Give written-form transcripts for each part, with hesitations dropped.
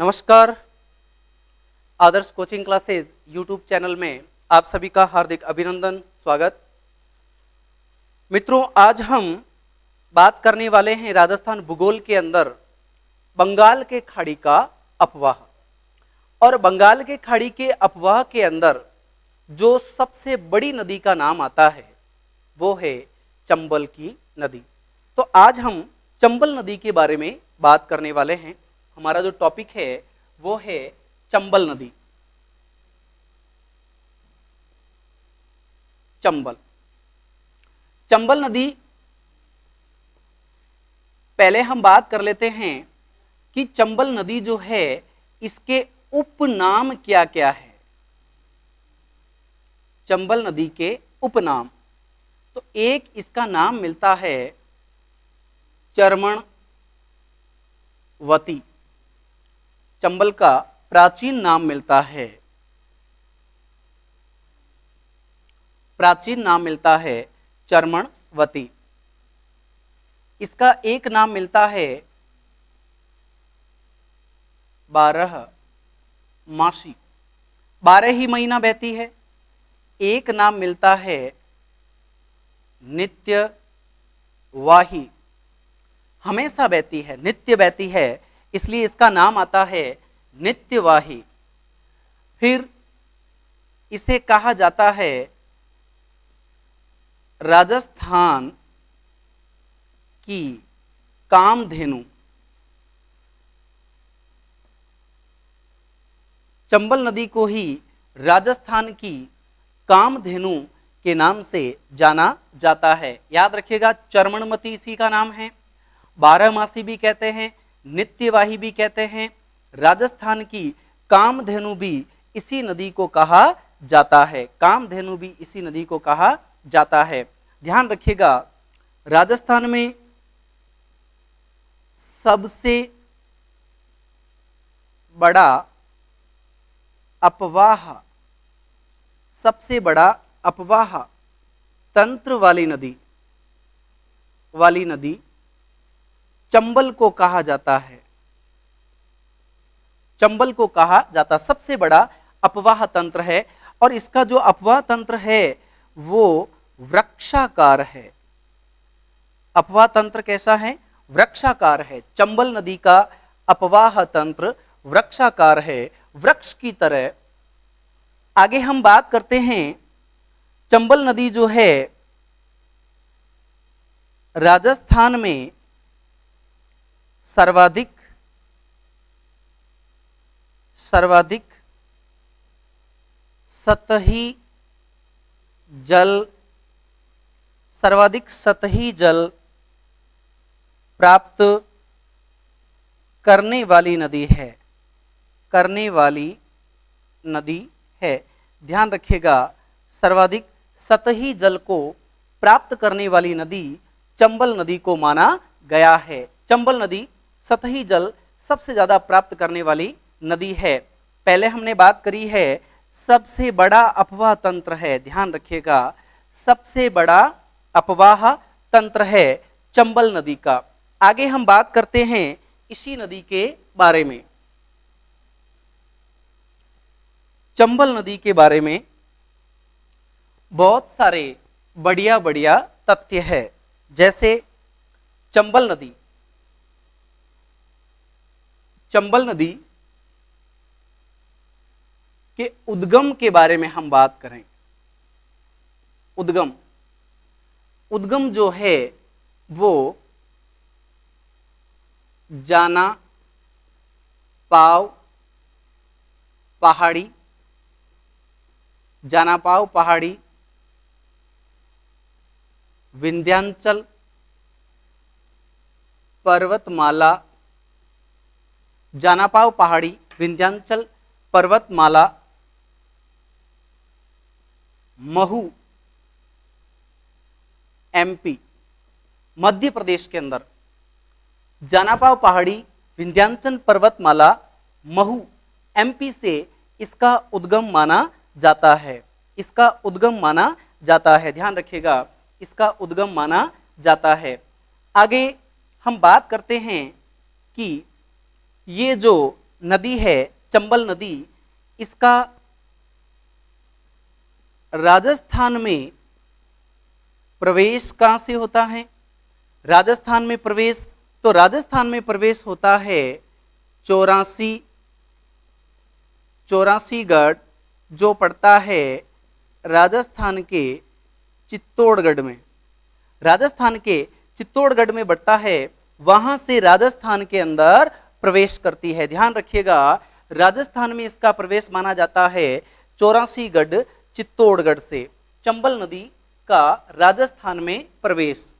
नमस्कार। आदर्श coaching classes YouTube channel में आप सभी का हार्दिक अभिनंदन, स्वागत। मित्रों, आज हम बात करने वाले हैं राजस्थान भूगोल के अंदर बंगाल के खाड़ी का अपवाह। और बंगाल के खाड़ी के अपवाह के अंदर जो सबसे बड़ी नदी का नाम आता है वो है चंबल की नदी। तो आज हम चंबल नदी के बारे में बात करने वाले हैं। हमारा जो टॉपिक है वो है चंबल नदी। चंबल नदी, पहले हम बात कर लेते हैं कि चंबल नदी जो है इसके उपनाम क्या क्या है। चंबल नदी के उपनाम, तो एक इसका नाम मिलता है चर्मणवती। चंबल का प्राचीन नाम मिलता है चर्मणवती। इसका एक नाम मिलता है बारहमासी, 12 ही महीना बहती है। एक नाम मिलता है नित्यवाही, हमेशा बहती है, नित्य बहती है, इसलिए इसका नाम आता है नित्यवाही। फिर इसे कहा जाता है राजस्थान की कामधेनु। चंबल नदी को ही राजस्थान की कामधेनु के नाम से जाना जाता है। याद रखिएगा, चर्मणवती इसी का नाम है, बारहमासी भी कहते हैं, नित्यवाही भी कहते हैं, राजस्थान की कामधेनु भी इसी नदी को कहा जाता है। कामधेनु भी इसी नदी को कहा जाता है। ध्यान रखिएगा, राजस्थान में सबसे बड़ा अपवाह तंत्र वाली नदी चंबल को कहा जाता है। चंबल को कहा जाता सबसे बड़ा अपवाह तंत्र है, और इसका जो अपवाह तंत्र है वो वृक्षाकार है। अपवाह तंत्र कैसा है? वृक्षाकार है। चंबल नदी का अपवाह तंत्र वृक्षाकार है, वृक्ष की तरह। आगे हम बात करते हैं, चंबल नदी जो है राजस्थान में सर्वाधिक सतही जल प्राप्त करने वाली नदी है। ध्यान रखिएगा, सर्वाधिक सतही जल को प्राप्त करने वाली नदी चंबल नदी को माना गया है। चंबल नदी सतही जल सबसे ज्यादा प्राप्त करने वाली नदी है। पहले हमने बात करी है सबसे बड़ा अपवाह तंत्र है। ध्यान रखिएगा, सबसे बड़ा अपवाह तंत्र है चंबल नदी का। आगे हम बात करते हैं इसी नदी के बारे में। चंबल नदी के बारे में बहुत सारे बढ़िया बढ़िया तथ्य है। जैसे चंबल नदी के उद्गम के बारे में हम बात करें। उद्गम जो है वो जानापाव पहाड़ी, विंध्याचल पर्वतमाला, जानापाव पहाड़ी, विंध्याचल पर्वतमाला, महू एमपी मध्य प्रदेश के अंदर, जानापाव पहाड़ी, विंध्याचल पर्वतमाला, महू एमपी से इसका उद्गम माना जाता है। ध्यान रखिएगा, इसका उद्गम माना जाता है। आगे हम बात करते हैं कि ये जो नदी है चंबल नदी, इसका राजस्थान में प्रवेश कहां से होता है? राजस्थान में प्रवेश, तो राजस्थान में प्रवेश होता है चौरासीगढ़, जो पड़ता है राजस्थान के चित्तौड़गढ़ में। राजस्थान के चित्तौड़गढ़ में बढ़ता है, वहां से राजस्थान के अंदर प्रवेश करती है। ध्यान रखिएगा, राजस्थान में इसका प्रवेश माना जाता है चौरासीगढ़ चित्तौड़गढ़ से। चंबल नदी का राजस्थान में प्रवेश,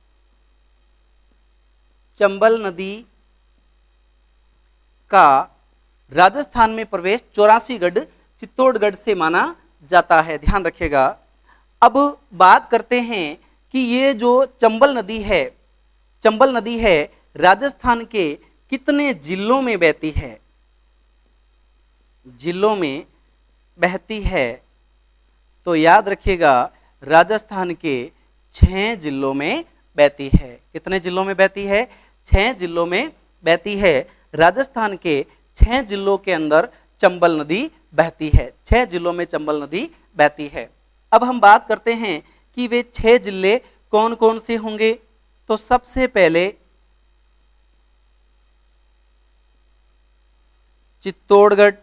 चंबल नदी का राजस्थान में प्रवेश चौरासीगढ़ चित्तौड़गढ़ से माना जाता है। ध्यान रखिएगा। अब बात करते हैं कि ये जो चंबल नदी है राजस्थान के कितने जिलों में बहती है? जिलों में बहती है, तो याद रखिएगा राजस्थान के 6 जिलों में बहती है। कितने जिलों में बहती है? 6 जिलों में बहती है। राजस्थान के 6 जिलों के अंदर चंबल नदी बहती है। 6 जिलों में चंबल नदी बहती है। अब हम बात करते हैं कि वे 6 जिले कौन कौन से होंगे। तो सबसे पहले Chittorgarh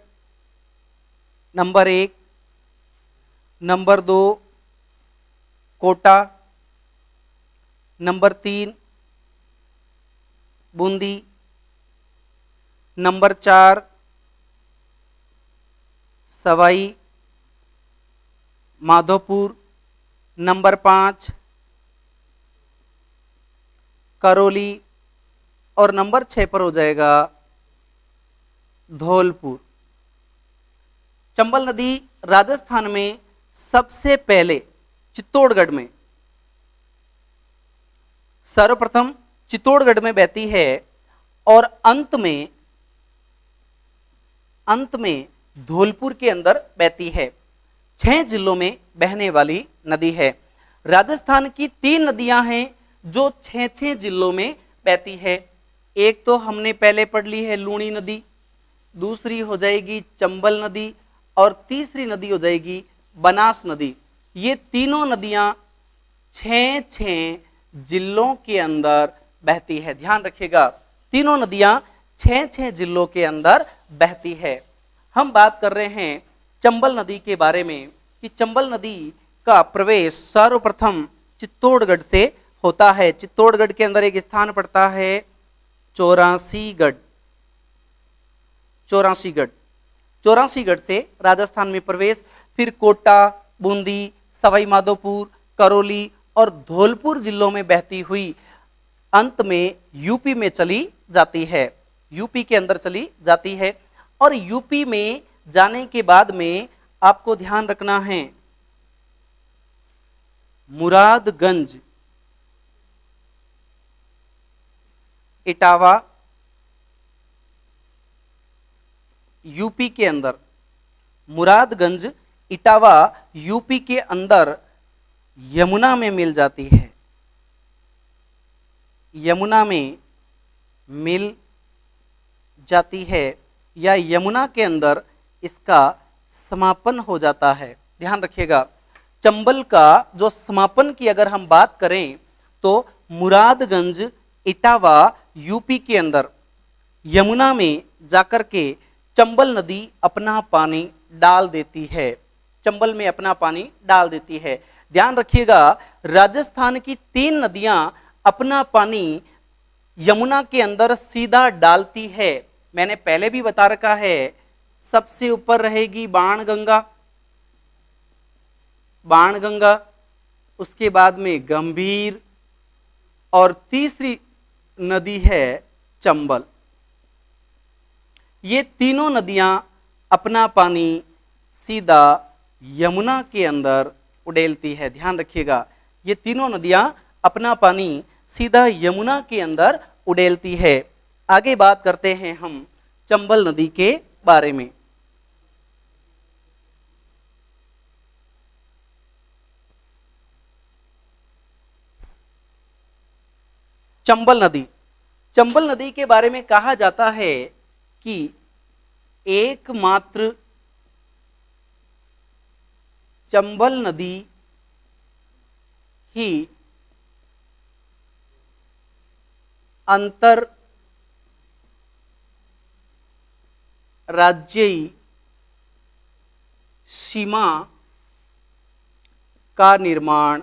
number 1, number 2 Kota, number 3 Bundi, number 4 Sawai Madhopur, number 5 Karauli और नंबर 6 पर हो जाएगा धौलपुर। चंबल नदी राजस्थान में सबसे पहले चित्तौड़गढ़ में, सर्वप्रथम चित्तौड़गढ़ में बहती है और अंत में धौलपुर के अंदर बहती है। 6 जिलों में बहने वाली नदी है। राजस्थान की 3 नदियां हैं जो 6 जिलों में बहती है। एक तो हमने पहले पढ़ ली है लूणी नदी, दूसरी हो जाएगी चंबल नदी और तीसरी नदी हो जाएगी बनास नदी। ये तीनों नदियां 6 जिलों के अंदर बहती है। ध्यान रखिएगा, तीनों नदियां 6 जिलों के अंदर बहती है। हम बात कर रहे हैं चंबल नदी के बारे में कि चंबल नदी का प्रवेश सर्वप्रथम चित्तौड़गढ़ से होता है। चित्तौड़गढ़ के अंदर एक स्थान पड़ता है चौरासीगढ़। चौरासीगढ़ से राजस्थान में प्रवेश, फिर कोटा, बूंदी, सवाई माधोपुर, करौली और धौलपुर जिलों में बहती हुई अंत में यूपी में चली जाती है। यूपी के अंदर चली जाती है और यूपी में जाने के बाद में आपको ध्यान रखना है मुरादगंज, इटावा, यूपी के अंदर मुरादगंज इटावा यूपी के अंदर यमुना में मिल जाती है। यमुना में मिल जाती है या यमुना के अंदर इसका समापन हो जाता है। ध्यान रखिएगा, चंबल का जो समापन की अगर हम बात करें तो मुरादगंज इटावा यूपी के अंदर यमुना में जाकर के चंबल नदी अपना पानी डाल देती है। चंबल में अपना पानी डाल देती है। ध्यान रखिएगा, राजस्थान की 3 नदियां अपना पानी यमुना के अंदर सीधा डालती है। मैंने पहले भी बता रखा है, सबसे ऊपर रहेगी बाणगंगा, उसके बाद में गंभीर और तीसरी नदी है चंबल। ये तीनों नदियां अपना पानी सीधा यमुना के अंदर उड़ेलती है। ध्यान रखिएगा, ये तीनों नदियां अपना पानी सीधा यमुना के अंदर उड़ेलती है। आगे बात करते हैं हम चंबल नदी के बारे में। चंबल नदी के बारे में कहा जाता है कि एकमात्र चंबल नदी ही अंतर राज्यीय सीमा का निर्माण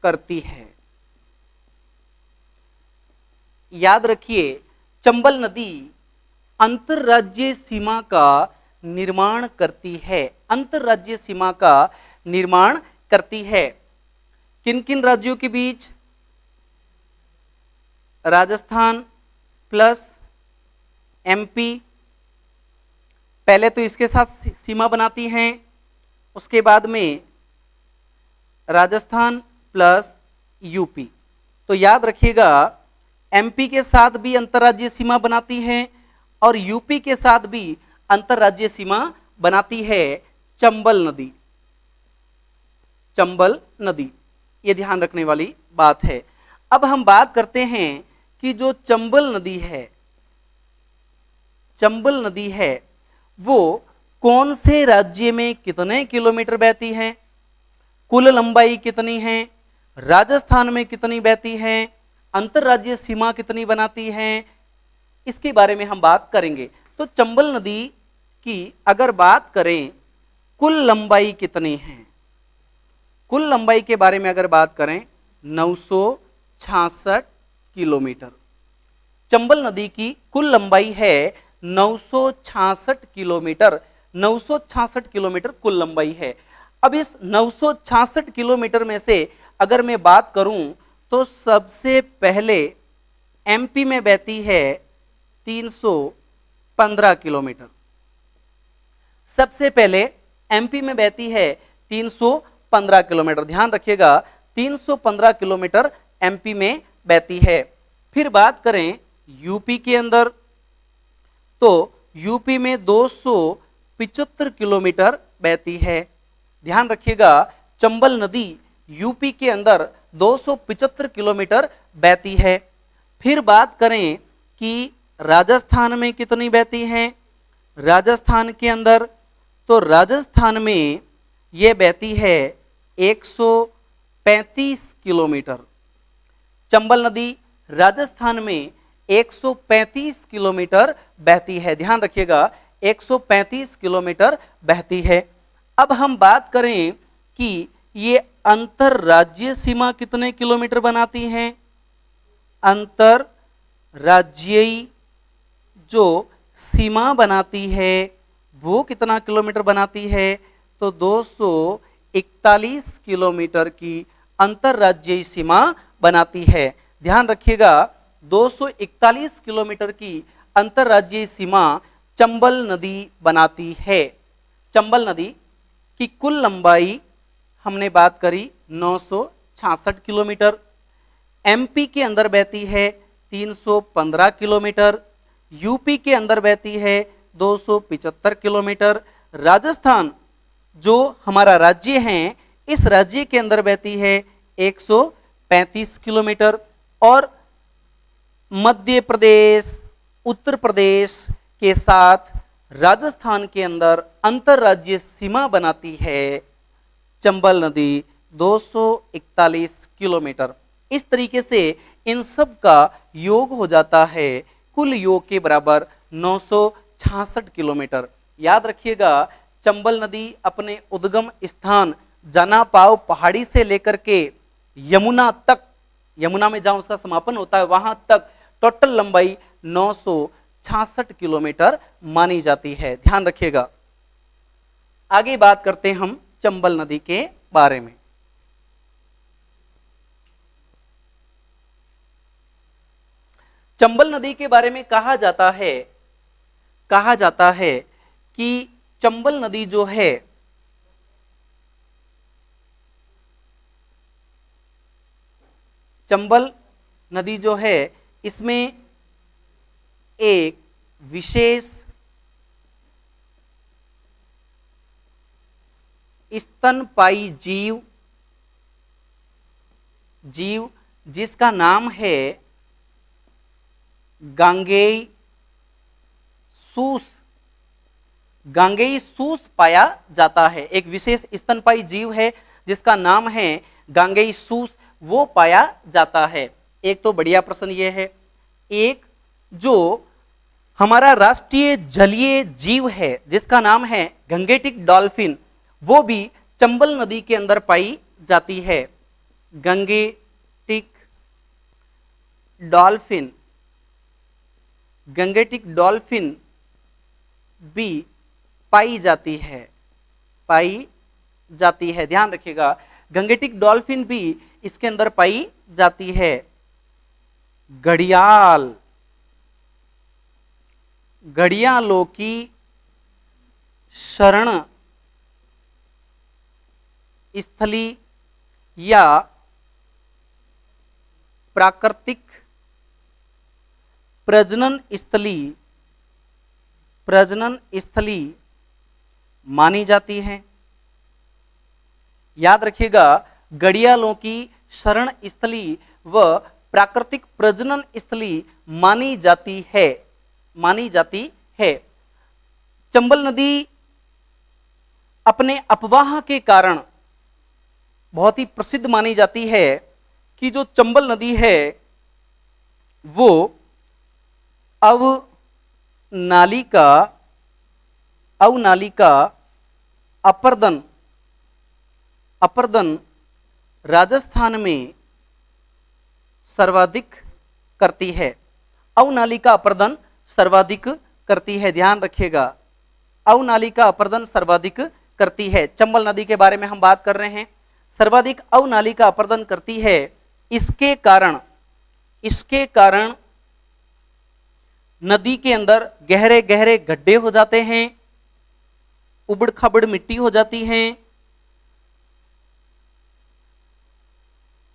करती है। याद रखिए, चंबल नदी अंतरराज्यीय सीमा का निर्माण करती है, अंतरराज्यीय सीमा का निर्माण करती है। किन किन राज्यों के बीच? राजस्थान प्लस एमपी पहले तो इसके साथ सीमा बनाती हैं, उसके बाद में राजस्थान प्लस यूपी। तो याद रखिएगा, एमपी के साथ भी अंतर्राज्यीय सीमा बनाती है और यूपी के साथ भी अंतर्राज्यीय सीमा बनाती है चंबल नदी। चंबल नदी, ये ध्यान रखने वाली बात है। अब हम बात करते हैं कि जो चंबल नदी है, चंबल नदी है वो कौन से राज्य में कितने किलोमीटर बहती है, कुल लंबाई कितनी है, राजस्थान में कितनी बहती है, अंतरराज्यीय सीमा कितनी बनाती है, इसके बारे में हम बात करेंगे। तो चंबल नदी की अगर बात करें, कुल लंबाई कितनी है, कुल लंबाई के बारे में अगर बात करें 966 किलोमीटर। चंबल नदी की कुल लंबाई है 966 किलोमीटर। 966 किलोमीटर कुल लंबाई है। अब इस 966 किलोमीटर में से अगर मैं बात करूं तो सबसे पहले एमपी में बहती है 315 किलोमीटर। सबसे पहले एमपी में बहती है 315 किलोमीटर। ध्यान रखिएगा, 315 किलोमीटर एमपी में बहती है। फिर बात करें यूपी के अंदर, तो यूपी में 275 किलोमीटर बहती है। ध्यान रखिएगा, चंबल नदी यूपी के अंदर 275 किलोमीटर बहती है। फिर बात करें कि राजस्थान में कितनी बहती है, राजस्थान के अंदर, तो राजस्थान में ये बहती है 135 किलोमीटर। चंबल नदी राजस्थान में 135 किलोमीटर बहती है। ध्यान रखिएगा, 135 किलोमीटर बहती है। अब हम बात करें कि ये अंतरराज्यीय सीमा कितने किलोमीटर बनाती है। अंतरराज्यीय जो सीमा बनाती है वो कितना किलोमीटर बनाती है, तो 241 किलोमीटर की अंतरराज्यीय सीमा बनाती है। ध्यान रखिएगा, 241 किलोमीटर की अंतरराज्यीय सीमा चंबल नदी बनाती है। चंबल नदी की कुल लंबाई हमने बात करी 966 किलोमीटर। एमपी के अंदर बहती है 315 किलोमीटर, यूपी के अंदर बहती है 275 किलोमीटर, राजस्थान जो हमारा राज्य है इस राज्य के अंदर बहती है 135 किलोमीटर, और मध्य प्रदेश, उत्तर प्रदेश के साथ राजस्थान के अंदर अंतरराज्यीय सीमा बनाती है चंबल नदी 241 किलोमीटर। इस तरीके से इन सब का योग हो जाता है कुल योग के बराबर 966 किलोमीटर। याद रखिएगा, चंबल नदी अपने उद्गम स्थान जनापाव पहाड़ी से लेकर के यमुना तक, यमुना में जहां उसका समापन होता है वहां तक टोटल लंबाई 966 किलोमीटर मानी जाती है। ध्यान रखिएगा। आगे बात करते हैं हम चंबल नदी के बारे में। चंबल नदी के बारे में कहा जाता है कि चंबल नदी जो है चंबल नदी जो है इसमें एक विशेष स्तनपायी जीव जिसका नाम है गांगेय सूस, गांगेयी सूस पाया जाता है। एक विशेष स्तनपायी जीव है जिसका नाम है गांगेयी सूस, वो पाया जाता है। एक तो बढ़िया प्रश्न ये है। एक जो हमारा राष्ट्रीय जलीय जीव है जिसका नाम है गंगेटिक डॉल्फिन, वो भी चंबल नदी के अंदर पाई जाती है। गंगेटिक डॉल्फिन, गंगेटिक डॉल्फिन भी पाई जाती है, पाई जाती है। ध्यान रखिएगा, गंगेटिक डॉल्फिन भी इसके अंदर पाई जाती है। घड़ियाल, घड़ियालों की शरण स्थली या प्राकृतिक प्रजनन स्थली, प्रजनन स्थली मानी जाती है। याद रखिएगा, घड़ियालों की शरण स्थली व प्राकृतिक प्रजनन स्थली मानी जाती है, मानी जाती है। चंबल नदी अपने अपवाह के कारण बहुत ही प्रसिद्ध मानी जाती है कि जो चंबल नदी है वो अवनालिका, अवनालिका अपर्दन, अपर्दन राजस्थान में सर्वाधिक करती है। अवनालिका अपर्दन सर्वाधिक करती है, ध्यान रखिएगा, अवनालिका अपर्दन सर्वाधिक करती है। चंबल नदी के बारे में हम बात कर रहे हैं, सर्वाधिक अवनालिका अपर्दन करती है। इसके कारण, इसके कारण नदी के अंदर गहरे गहरे गड्ढे हो जाते हैं, उबड़ खाबड़ मिट्टी हो जाती है,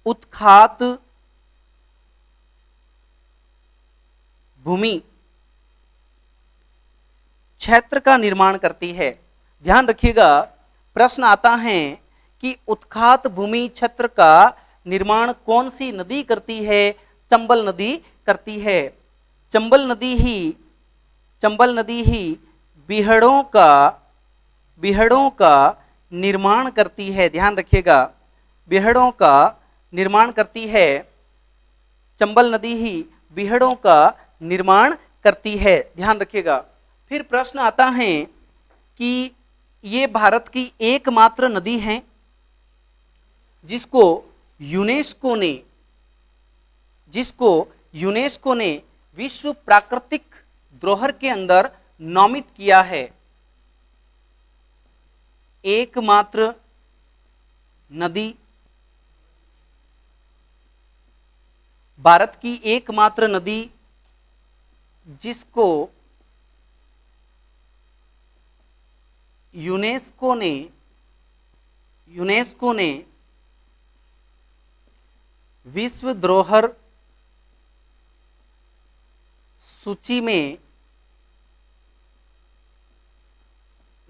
उत्खात भूमि क्षेत्र का निर्माण करती है। ध्यान रखिएगा, प्रश्न आता है कि उत्खात भूमि क्षेत्र का निर्माण कौन सी नदी करती है? चंबल नदी करती है। चंबल नदी ही, चंबल नदी ही बीहड़ों का, बीहड़ों का निर्माण करती है। ध्यान रखिएगा, बीहड़ों का निर्माण करती है। चंबल नदी ही बीहड़ों का निर्माण करती है, ध्यान रखिएगा। फिर प्रश्न आता है कि ये भारत की एकमात्र नदी है जिसको यूनेस्को ने, जिसको यूनेस्को ने विश्व प्राकृतिक धरोहर के अंदर नामित किया है। एकमात्र नदी, भारत की एकमात्र नदी जिसको यूनेस्को ने, यूनेस्को ने विश्व धरोहर सूची में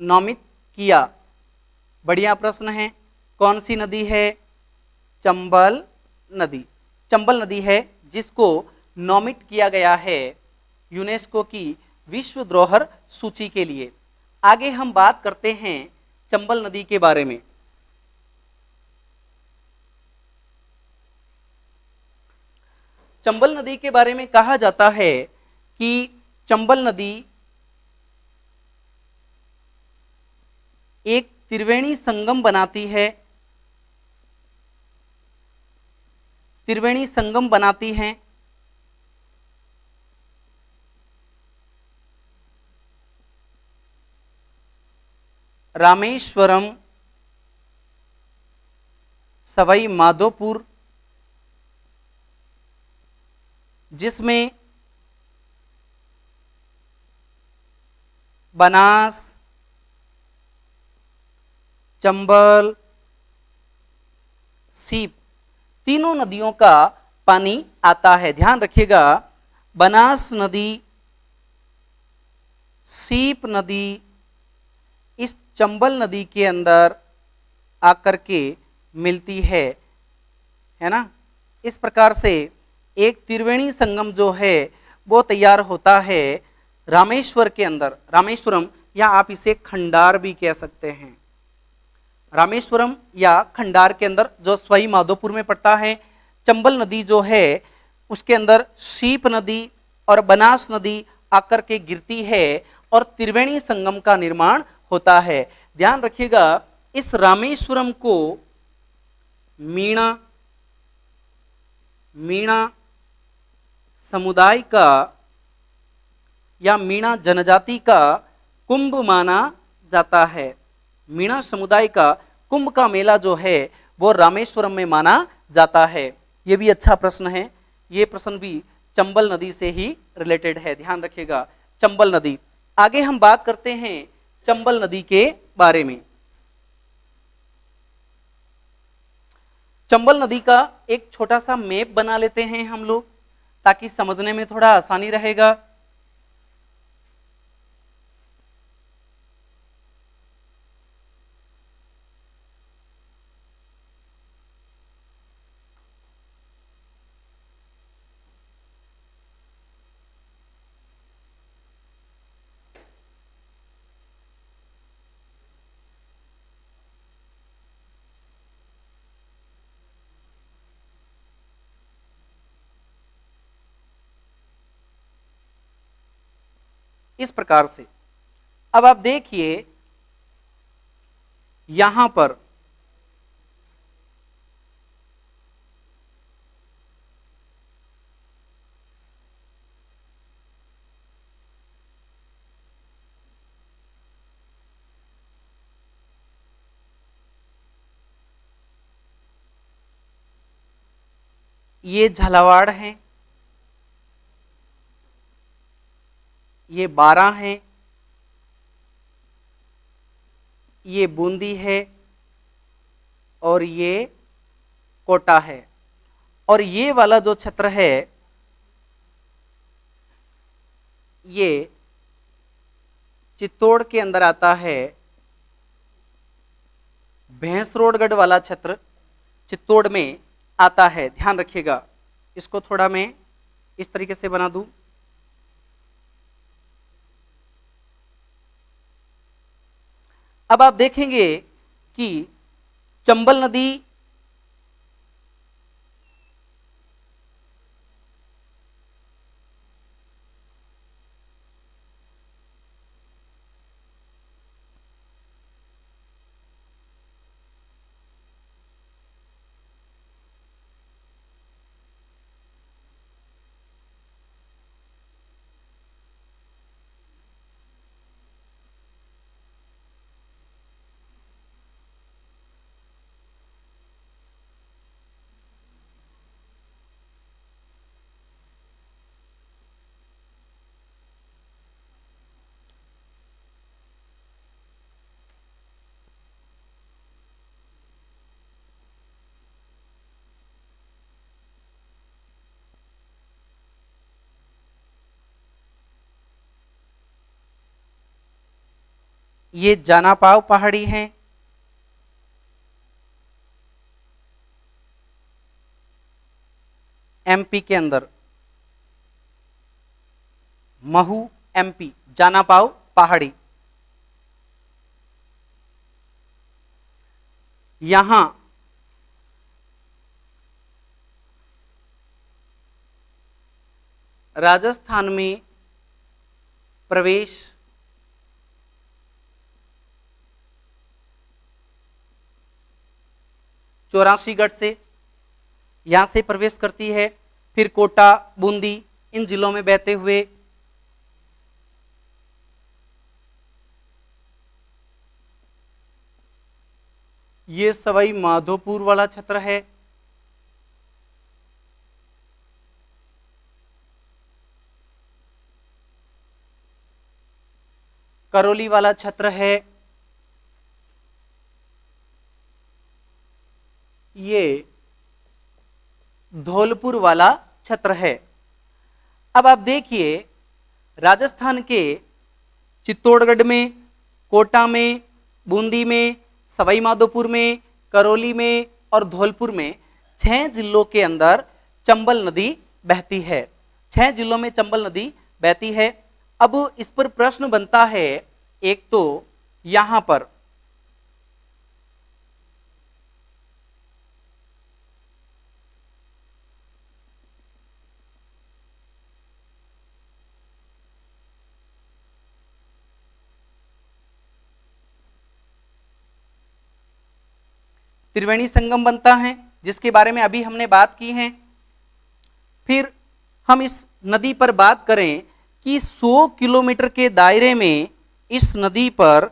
नामित किया। बढ़िया प्रश्न है, कौन सी नदी है? चंबल नदी, चंबल नदी है जिसको नामित किया गया है यूनेस्को की विश्व धरोहर सूची के लिए। आगे हम बात करते हैं चंबल नदी के बारे में। चंबल नदी के बारे में कहा जाता है कि चंबल नदी एक त्रिवेणी संगम बनाती है, त्रिवेणी संगम बनाती हैं। रामेश्वरम, सवाई माधोपुर, जिसमें बनास, चंबल, सीप, तीनों नदियों का पानी आता है। ध्यान रखिएगा, बनास नदी, सीप नदी इस चंबल नदी के अंदर आकर के मिलती है ना। इस प्रकार से एक त्रिवेणी संगम जो है वो तैयार होता है रामेश्वर के अंदर, रामेश्वरम या आप इसे खंडार भी कह सकते हैं, रामेश्वरम या खंडार के अंदर जो सवाई माधोपुर में पड़ता है। चंबल नदी जो है उसके अंदर शीप नदी और बनास नदी आकर के गिरती है और त्रिवेणी संगम का निर्माण होता है। ध्यान रखिएगा, इस रामेश्वरम को मीणा समुदाय का या मीणा जनजाति का कुंभ माना जाता है। मीणा समुदाय का कुंभ का मेला जो है वो रामेश्वरम में माना जाता है। ये भी अच्छा प्रश्न है, ये प्रश्न भी चंबल नदी से ही रिलेटेड है, ध्यान रखिएगा, चंबल नदी। आगे हम बात करते हैं चंबल नदी के बारे में। चंबल नदी का एक छोटा सा मैप बना लेते हैं हम लोग, ताकि समझने में थोड़ा आसानी रहेगा। इस प्रकार से अब आप देखिए, यहां पर ये झालावाड़ है, ये बारां है, ये बूंदी है और ये कोटा है। और ये वाला जो क्षेत्र है ये चित्तौड़ के अंदर आता है। भैंसरोडगढ़ वाला क्षेत्र चित्तौड़ में आता है, ध्यान रखिएगा। इसको थोड़ा मैं इस तरीके से बना दूं। अब आप देखेंगे कि चंबल नदी ये जानापाव पहाड़ी है, एमपी के अंदर, महू एमपी, जानापाव पहाड़ी। यहां राजस्थान में प्रवेश चौरासीगढ़ से, यहां से प्रवेश करती है, फिर कोटा, बूंदी इन जिलों में बहते हुए ये सवाई माधोपुर वाला क्षेत्र है, करौली वाला क्षेत्र है, ये धौलपुर वाला क्षेत्र है। अब आप देखिए, राजस्थान के चित्तौड़गढ़ में, कोटा में, बूंदी में, सवाई माधोपुर में, करौली में और धौलपुर में 6 जिलों के अंदर चंबल नदी बहती है। 6 जिलों में चंबल नदी बहती है। अब इस पर प्रश्न बनता है, एक तो यहां पर त्रिवेणी संगम बनता है, जिसके बारे में अभी हमने बात की है। फिर हम इस नदी पर बात करें कि 100 किलोमीटर के दायरे में इस नदी पर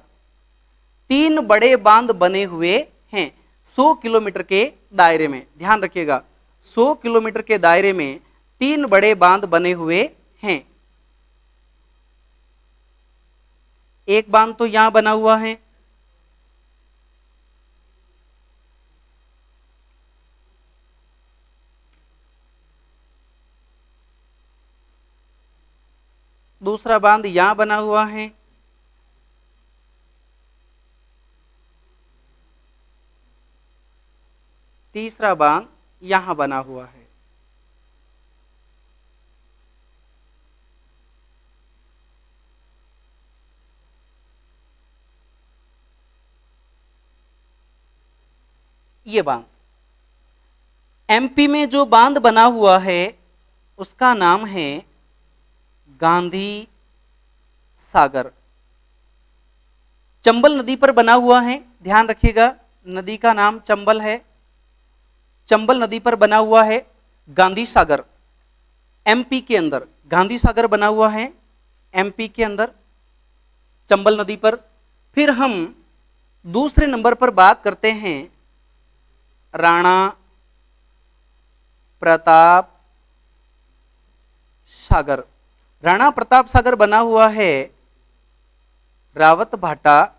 3 बड़े बांध बने हुए हैं। 100 किलोमीटर के दायरे में, ध्यान रखिएगा, 100 किलोमीटर के दायरे में 3 बड़े बांध बने हुए हैं। एक बांध तो यहां बना हुआ है, दूसरा बांध यहां बना हुआ है, तीसरा बांध यहां बना हुआ है। ये बांध, एमपी में जो बांध बना हुआ है उसका नाम है गांधी सागर। चंबल नदी पर बना हुआ है, ध्यान रखिएगा, नदी का नाम चंबल है। चंबल नदी पर बना हुआ है गांधी सागर, एमपी के अंदर गांधी सागर बना हुआ है, एमपी के अंदर चंबल नदी पर। फिर हम दूसरे नंबर पर बात करते हैं राणा प्रताप सागर। राणा प्रताप सागर बना हुआ है रावत भाटा,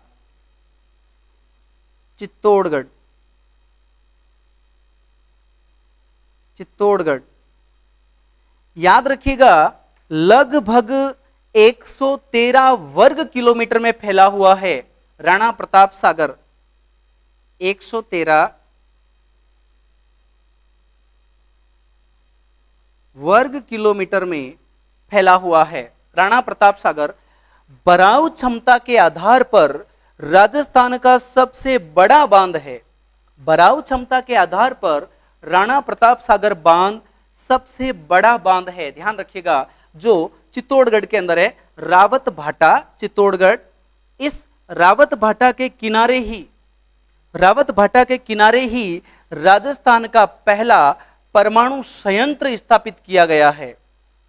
चित्तौड़गढ़। चित्तौड़गढ़, याद रखिएगा, लगभग 113 वर्ग किलोमीटर में फैला हुआ है राणा प्रताप सागर। 113 वर्ग किलोमीटर में फैला हुआ है राणा प्रताप सागर। भराव क्षमता के आधार पर राजस्थान का सबसे बड़ा बांध है। भराव क्षमता के आधार पर राणा प्रताप सागर बांध सबसे बड़ा बांध है, ध्यान रखिएगा, जो चित्तौड़गढ़ के अंदर है, रावत भाटा, चित्तौड़गढ़। इस रावत भाटा के किनारे ही, रावत भाटा के किनारे ही राजस्थान का पहला परमाणु संयंत्र स्थापित किया गया है।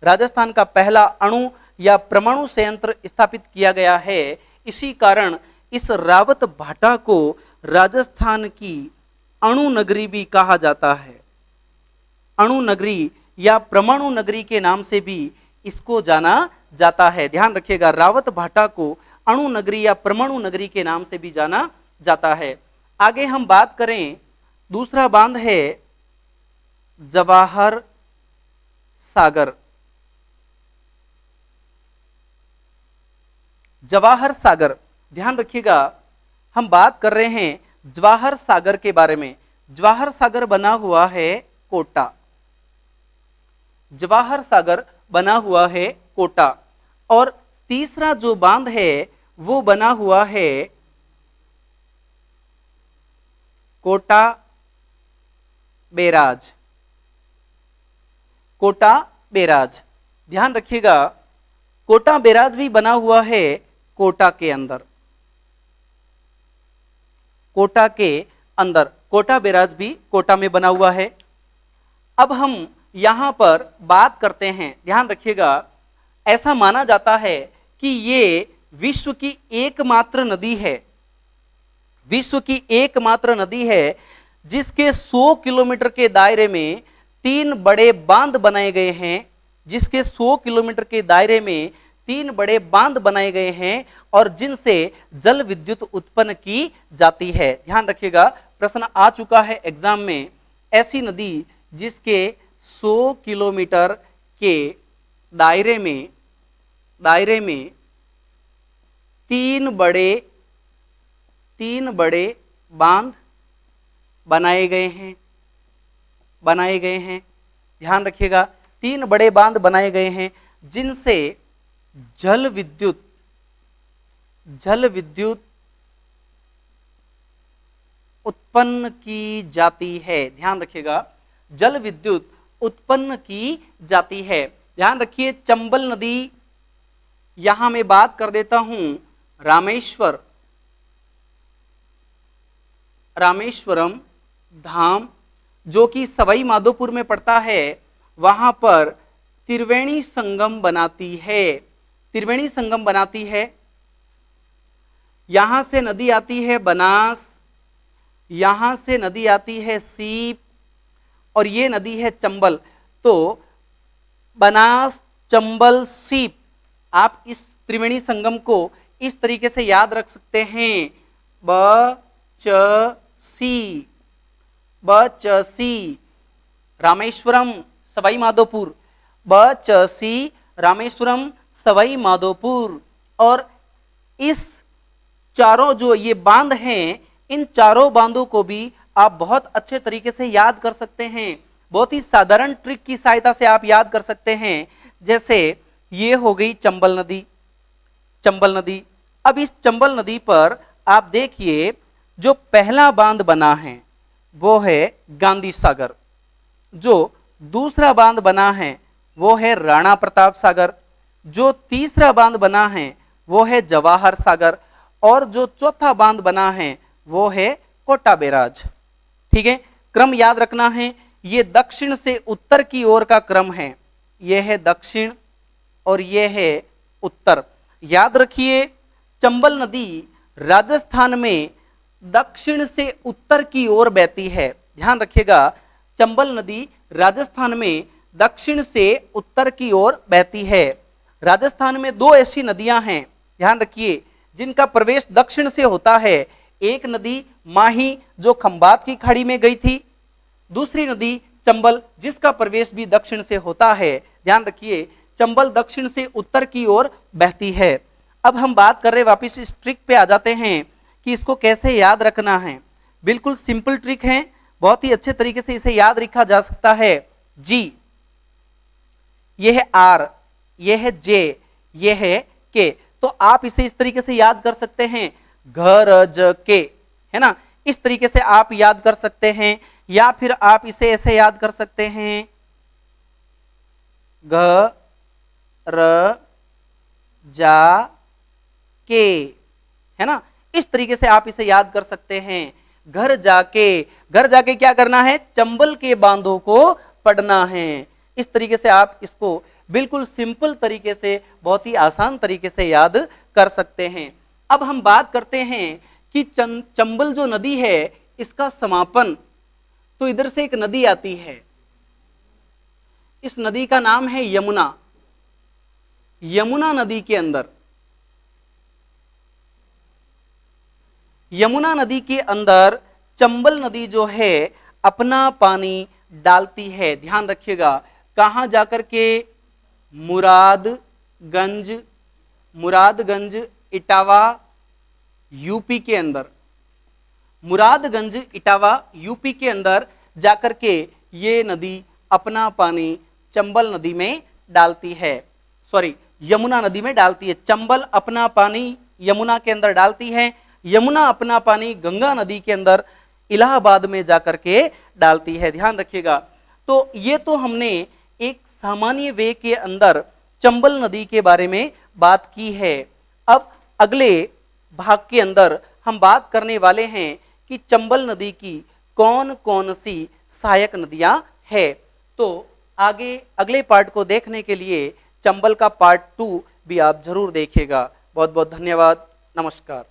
राजस्थान का पहला अणु या परमाणु संयंत्र स्थापित किया गया है। इसी कारण इस रावत भाटा को राजस्थान की अणु नगरी भी कहा जाता है। अणु नगरी या परमाणु नगरी के नाम से भी इसको जाना जाता है, ध्यान रखिएगा, रावत भाटा को अणु नगरी या परमाणु नगरी के नाम से भी जाना जाता है। आगे हम बात करें, दूसरा बांध है जवाहर सागर। जवाहर सागर, ध्यान रखिएगा, हम बात कर रहे हैं जवाहर सागर के बारे में। जवाहर सागर बना हुआ है कोटा। जवाहर सागर बना हुआ है कोटा। और तीसरा जो बांध है वो बना हुआ है कोटा बैराज। कोटा बैराज, ध्यान रखिएगा, कोटा बैराज भी बना हुआ है कोटा के अंदर। कोटा के अंदर कोटा बैराज भी कोटा में बना हुआ है। अब हम यहां पर बात करते हैं, ध्यान रखिएगा, ऐसा माना जाता है कि ये विश्व की एकमात्र नदी है, विश्व की एकमात्र नदी है जिसके 100 किलोमीटर के दायरे में 3 बड़े बांध बनाए गए हैं। जिसके 100 किलोमीटर के दायरे में 3 बड़े बांध बनाए गए हैं और जिनसे जल विद्युत उत्पन्न की जाती है। ध्यान रखिएगा, प्रश्न आ चुका है एग्जाम में, ऐसी नदी जिसके 100 किलोमीटर के दायरे में 3 बड़े बांध बनाए गए हैं। ध्यान रखिएगा, 3 बड़े बांध बनाए गए हैं जल विद्युत उत्पन्न की जाती है। ध्यान रखिएगा, जल विद्युत उत्पन्न की जाती है। ध्यान रखिए, चंबल नदी, यहां मैं बात कर देता हूं रामेश्वरम धाम, जो कि सवाई माधोपुर में पड़ता है, वहां पर त्रिवेणी संगम बनाती है। यहां से नदी आती है बनास, यहां से नदी आती है सीप, और ये नदी है चंबल। तो बनास, चंबल, सीप, आप इस त्रिवेणी संगम को इस तरीके से याद रख सकते हैं, बचसी रामेश्वरम सवाई माधोपुर, बचसी रामेश्वरम सवाई माधोपुर। और इस चारों जो ये बांध हैं, इन चारों बांधों को भी आप बहुत अच्छे तरीके से याद कर सकते हैं। बहुत ही साधारण ट्रिक की सहायता से आप याद कर सकते हैं। जैसे ये हो गई चंबल नदी। अब इस चंबल नदी पर आप देखिए, जो पहला बांध बना है वो है गांधी सागर, जो दूसरा बांध बना है वो है राणा प्रताप सागर, जो तीसरा बांध बना है वो है जवाहर सागर, और जो चौथा बांध बना है वो है कोटा बैराज। ठीक है, क्रम याद रखना है। ये दक्षिण से उत्तर की ओर का क्रम है, यह है दक्षिण और यह है उत्तर। याद रखिए, चंबल नदी राजस्थान में दक्षिण से उत्तर की ओर बहती है। ध्यान रखिएगा, चंबल नदी राजस्थान में दक्षिण से उत्तर की ओर बहती है। राजस्थान में दो ऐसी नदियां हैं, ध्यान रखिए, जिनका प्रवेश दक्षिण से होता है। एक नदी माही, जो खंबात की खाड़ी में गई थी, दूसरी नदी चंबल, जिसका प्रवेश भी दक्षिण से होता है। ध्यान रखिए, चंबल दक्षिण से उत्तर की ओर बहती है। अब हम बात कर रहे, वापस इस ट्रिक पे आ जाते हैं कि इसको कैसे याद रखना है। बिल्कुल सिंपल ट्रिक है, बहुत ही अच्छे तरीके से इसे याद रखा जा सकता है। जी, यह है आर, यह है जे, यह है के। तो आप इसे इस तरीके से याद कर सकते हैं, घर ज के, है ना, इस तरीके से आप याद कर सकते हैं। या फिर आप इसे ऐसे याद कर सकते हैं, घ र जा के, है ना, इस तरीके से आप इसे याद कर सकते हैं। घर जाके क्या करना है, चंबल के बांधों को पढ़ना है। इस तरीके से आप इसको बिल्कुल सिंपल तरीके से, बहुत ही आसान तरीके से याद कर सकते हैं। अब हम बात करते हैं कि चंबल जो नदी है, इसका समापन, तो इधर से एक नदी आती है, इस नदी का नाम है यमुना। यमुना नदी के अंदर, यमुना नदी के अंदर चंबल नदी जो है अपना पानी डालती है। ध्यान रखिएगा, कहां जाकर के, मुरादगंज इटावा यूपी के अंदर, मुरादगंज इटावा यूपी के अंदर जाकर के ये नदी अपना पानी चंबल नदी में डालती है, सॉरी यमुना नदी में डालती है। चंबल अपना पानी यमुना के अंदर डालती है, यमुना अपना पानी गंगा नदी के अंदर इलाहाबाद में जाकर के डालती है। ध्यान रखिएगा। तो ये तो हमने एक सामान्य वे के अंदर चंबल नदी के बारे में बात की है। अब अगले भाग के अंदर हम बात करने वाले हैं कि चंबल नदी की कौन कौन सी सहायक नदियां है। तो आगे अगले पार्ट को देखने के लिए चंबल का पार्ट 2 भी आप जरूर देखिएगा। बहुत बहुत धन्यवाद, नमस्कार।